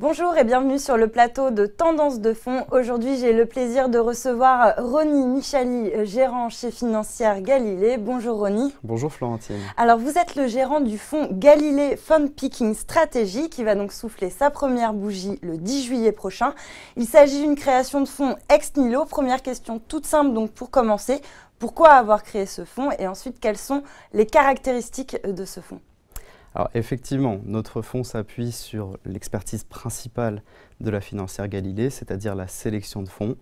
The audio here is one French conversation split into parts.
Bonjour et bienvenue sur le plateau de Tendance de fonds. Aujourd'hui, j'ai le plaisir de recevoir Ronny Michali, gérant chez Financière Galilée. Bonjour Ronny. Bonjour Florentine. Alors vous êtes le gérant du fonds Galilée Fund Picking Strategy qui va donc souffler sa première bougie le 10 juillet prochain. Il s'agit d'une création de fonds ex nihilo. Première question toute simple donc pour commencer. Pourquoi avoir créé ce fonds et ensuite quelles sont les caractéristiques de ce fonds? Alors effectivement, notre fonds s'appuie sur l'expertise principale de la Financière Galilée, c'est-à-dire la sélection de fonds.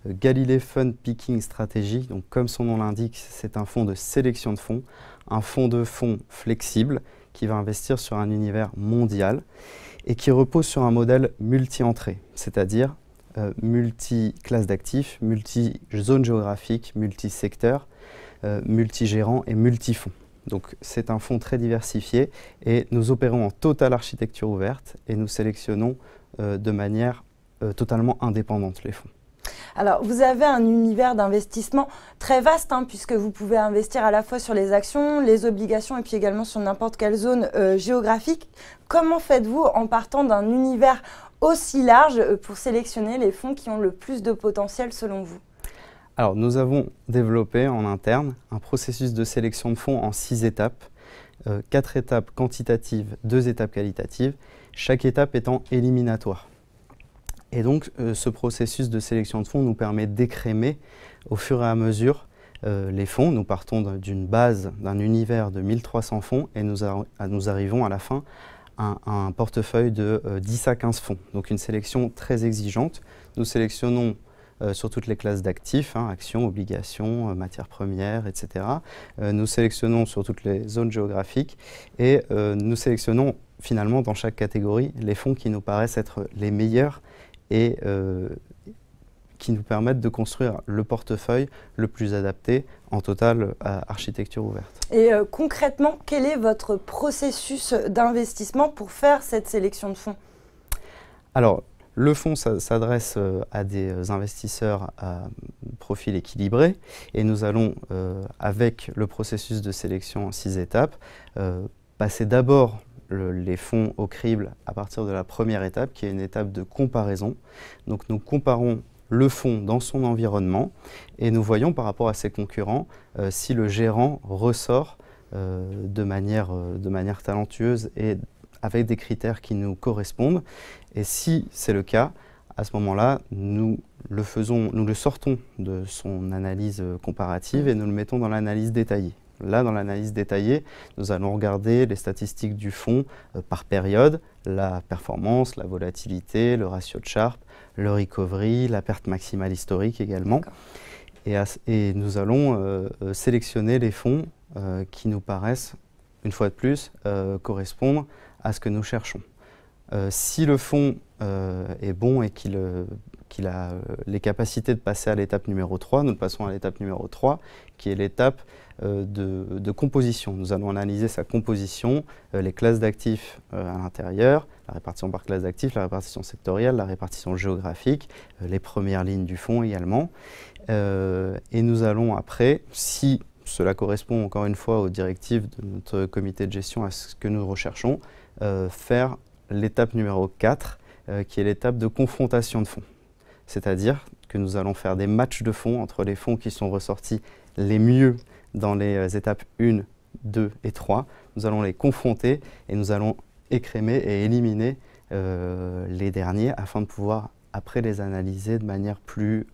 Galilée Fund Picking Strategy, donc comme son nom l'indique, c'est un fonds de sélection de fonds flexible qui va investir sur un univers mondial et qui repose sur un modèle multi-entrée, c'est-à-dire multi-classe d'actifs, multi-zone géographique, multi-secteur, multi-gérant et multi-fonds. Donc c'est un fonds très diversifié et nous opérons en totale architecture ouverte et nous sélectionnons de manière totalement indépendante les fonds. Alors vous avez un univers d'investissement très vaste puisque vous pouvez investir à la fois sur les actions, les obligations et puis également sur n'importe quelle zone géographique. Comment faites-vous en partant d'un univers aussi large pour sélectionner les fonds qui ont le plus de potentiel selon vous ? Alors, nous avons développé en interne un processus de sélection de fonds en 6 étapes, 4 étapes quantitatives, 2 étapes qualitatives, chaque étape étant éliminatoire. Et donc, ce processus de sélection de fonds nous permet d'écrémer au fur et à mesure les fonds. Nous partons d'une base, d'un univers de 1300 fonds et nous arrivons à la fin à un portefeuille de 10 à 15 fonds. Donc, une sélection très exigeante. Nous sélectionnons sur toutes les classes d'actifs, actions, obligations, matières premières, etc. Nous sélectionnons sur toutes les zones géographiques et nous sélectionnons finalement dans chaque catégorie les fonds qui nous paraissent être les meilleurs et qui nous permettent de construire le portefeuille le plus adapté en totale architecture ouverte. Et concrètement, quel est votre processus d'investissement pour faire cette sélection de fonds? Alors, le fonds s'adresse à des investisseurs à profil équilibré et nous allons, avec le processus de sélection en 6 étapes, passer d'abord les fonds au crible à partir de la première étape qui est une étape de comparaison. Donc nous comparons le fonds dans son environnement et nous voyons par rapport à ses concurrents si le gérant ressort de manière talentueuse et avec des critères qui nous correspondent. Et si c'est le cas, à ce moment-là, nous le sortons de son analyse comparative et nous le mettons dans l'analyse détaillée. Là, dans l'analyse détaillée, nous allons regarder les statistiques du fonds par période, la performance, la volatilité, le ratio de Sharpe, le recovery, la perte maximale historique également. Et nous allons sélectionner les fonds qui nous paraissent, une fois de plus, correspondre à ce que nous cherchons. Si le fonds est bon et qu'il a les capacités de passer à l'étape numéro 3, nous passons à l'étape numéro 3, qui est l'étape de composition. Nous allons analyser sa composition, les classes d'actifs à l'intérieur, la répartition par classe d'actifs, la répartition sectorielle, la répartition géographique, les premières lignes du fonds également. Et nous allons après, si cela correspond encore une fois aux directives de notre comité de gestion, à ce que nous recherchons, faire l'étape numéro 4, qui est l'étape de confrontation de fonds. C'est-à-dire que nous allons faire des matchs de fonds entre les fonds qui sont ressortis les mieux dans les étapes 1, 2 et 3. Nous allons les confronter et nous allons écrémer et éliminer les derniers afin de pouvoir après les analyser de manière plus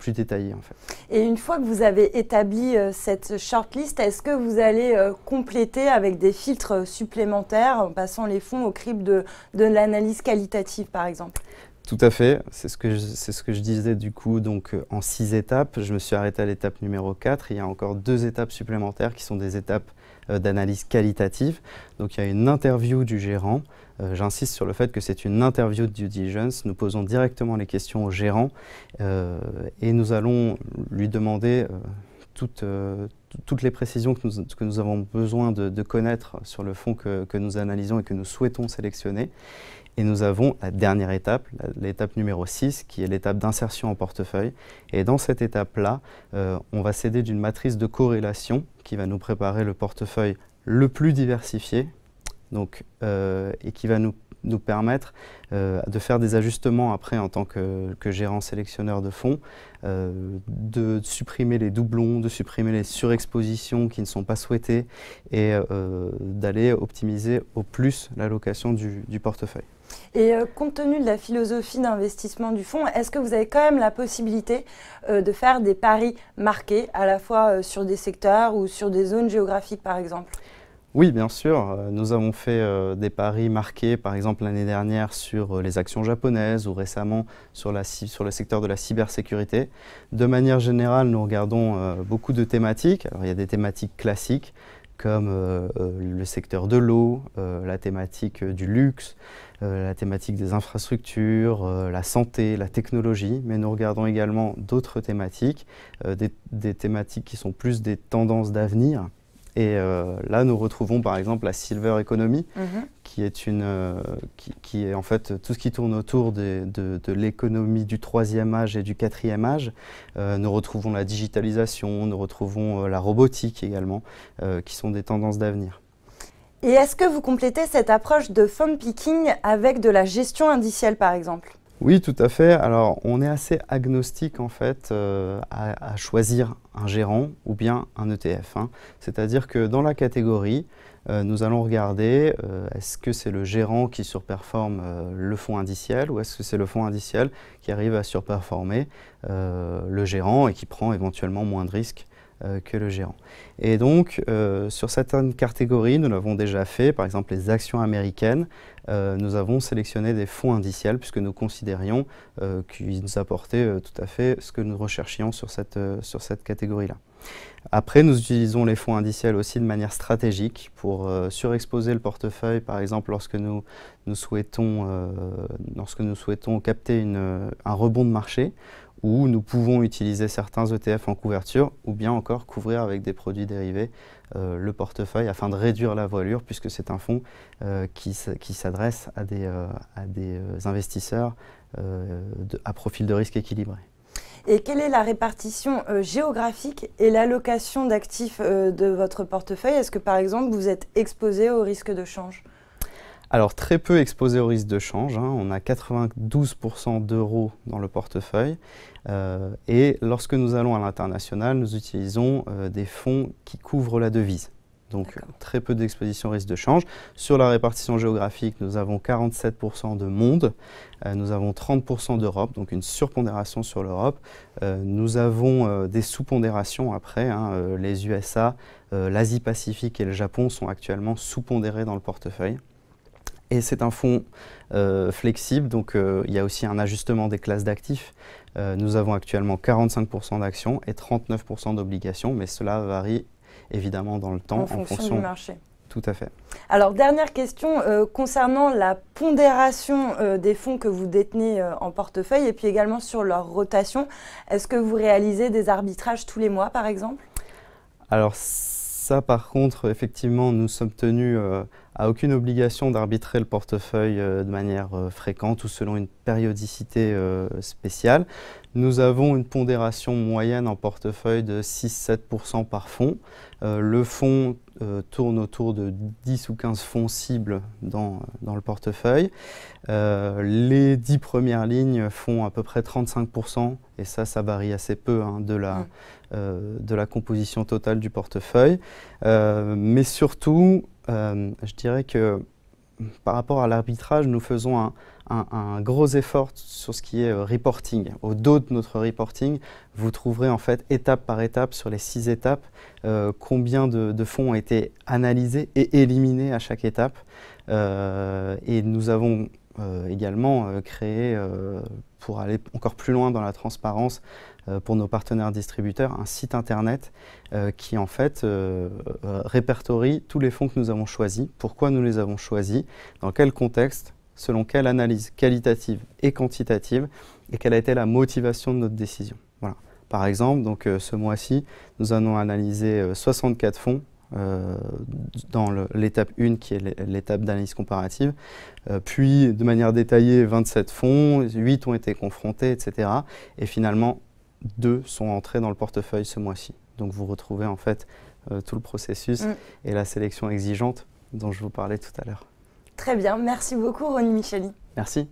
détaillée en fait. Et une fois que vous avez établi cette shortlist, est-ce que vous allez compléter avec des filtres supplémentaires en passant les fonds au crible de l'analyse qualitative par exemple? Tout à fait, c'est ce que je disais du coup, donc en 6 étapes, je me suis arrêté à l'étape numéro 4, il y a encore 2 étapes supplémentaires qui sont des étapes d'analyse qualitative. Donc il y a une interview du gérant, j'insiste sur le fait que c'est une interview de due diligence, nous posons directement les questions au gérant et nous allons lui demander toutes les précisions que nous avons besoin de connaître sur le fonds que nous analysons et que nous souhaitons sélectionner. Et nous avons la dernière étape, l'étape numéro 6, qui est l'étape d'insertion en portefeuille. Et dans cette étape-là, on va s'aider d'une matrice de corrélation qui va nous préparer le portefeuille le plus diversifié donc, et qui va nous nous permettre de faire des ajustements après en tant que gérant sélectionneur de fonds, de supprimer les doublons, de supprimer les surexpositions qui ne sont pas souhaitées et d'aller optimiser au plus l'allocation du portefeuille. Et compte tenu de la philosophie d'investissement du fonds, est-ce que vous avez quand même la possibilité de faire des paris marqués, à la fois sur des secteurs ou sur des zones géographiques par exemple ? Oui, bien sûr. Nous avons fait des paris marqués, par exemple l'année dernière, sur les actions japonaises ou récemment sur le secteur de la cybersécurité. De manière générale, nous regardons beaucoup de thématiques. Alors, il y a des thématiques classiques comme le secteur de l'eau, la thématique du luxe, la thématique des infrastructures, la santé, la technologie, mais nous regardons également d'autres thématiques, des thématiques qui sont plus des tendances d'avenir. Et là, nous retrouvons par exemple la Silver Economy, qui est en fait tout ce qui tourne autour de l'économie du 3e âge et du 4e âge. Nous retrouvons la digitalisation, nous retrouvons la robotique également, qui sont des tendances d'avenir. Et est-ce que vous complétez cette approche de fund picking avec de la gestion indicielle par exemple ? Oui, tout à fait. Alors, on est assez agnostique en fait à choisir un gérant ou bien un ETF. C'est-à-dire que dans la catégorie, nous allons regarder est-ce que c'est le gérant qui surperforme le fonds indiciel ou est-ce que c'est le fonds indiciel qui arrive à surperformer le gérant et qui prend éventuellement moins de risques que le gérant. Et donc, sur certaines catégories, nous l'avons déjà fait, par exemple les actions américaines, nous avons sélectionné des fonds indiciels puisque nous considérions qu'ils nous apportaient tout à fait ce que nous recherchions sur cette catégorie-là. Après, nous utilisons les fonds indiciels aussi de manière stratégique pour surexposer le portefeuille, par exemple lorsque nous souhaitons capter un rebond de marché, où nous pouvons utiliser certains ETF en couverture ou bien encore couvrir avec des produits dérivés le portefeuille afin de réduire la voilure puisque c'est un fonds qui s'adresse à des investisseurs à profil de risque équilibré. Et quelle est la répartition géographique et l'allocation d'actifs de votre portefeuille ? Est-ce que par exemple vous êtes exposé au risque de change ? Alors très peu exposé au risque de change, on a 92% d'euros dans le portefeuille et lorsque nous allons à l'international, nous utilisons des fonds qui couvrent la devise. Donc très peu d'exposition au risque de change. Sur la répartition géographique, nous avons 47% de monde, nous avons 30% d'Europe, donc une surpondération sur l'Europe. Nous avons des sous-pondérations après, les USA, l'Asie-Pacifique et le Japon sont actuellement sous-pondérés dans le portefeuille. Et c'est un fonds flexible, donc il y a aussi un ajustement des classes d'actifs. Nous avons actuellement 45% d'actions et 39% d'obligations, mais cela varie évidemment dans le temps en fonction du marché. Tout à fait. Alors, dernière question concernant la pondération des fonds que vous détenez en portefeuille et puis également sur leur rotation. Est-ce que vous réalisez des arbitrages tous les mois, par exemple ? Alors, ça, par contre, effectivement, nous sommes tenus à aucune obligation d'arbitrer le portefeuille de manière fréquente ou selon une périodicité spéciale. Nous avons une pondération moyenne en portefeuille de 6-7% par fonds. Le fonds tourne autour de 10 ou 15 fonds cibles dans le portefeuille. Les 10 premières lignes font à peu près 35%, et ça varie assez peu de la composition totale du portefeuille. Mais surtout, je dirais que par rapport à l'arbitrage, nous faisons un gros effort sur ce qui est reporting. Au dos de notre reporting, vous trouverez en fait étape par étape sur les 6 étapes combien de fonds ont été analysés et éliminés à chaque étape. Et nous avons également créé, pour aller encore plus loin dans la transparence pour nos partenaires distributeurs, un site internet qui en fait répertorie tous les fonds que nous avons choisis, pourquoi nous les avons choisis, dans quel contexte, selon quelle analyse qualitative et quantitative, et quelle a été la motivation de notre décision. Voilà. Par exemple, donc, ce mois-ci, nous allons analyser 64 fonds dans l'étape 1 qui est l'étape d'analyse comparative, puis de manière détaillée 27 fonds, 8 ont été confrontés, etc. Et finalement, 2 sont entrés dans le portefeuille ce mois-ci. Donc vous retrouvez en fait tout le processus et la sélection exigeante dont je vous parlais tout à l'heure. Très bien, merci beaucoup Ronnie Micheli. Merci.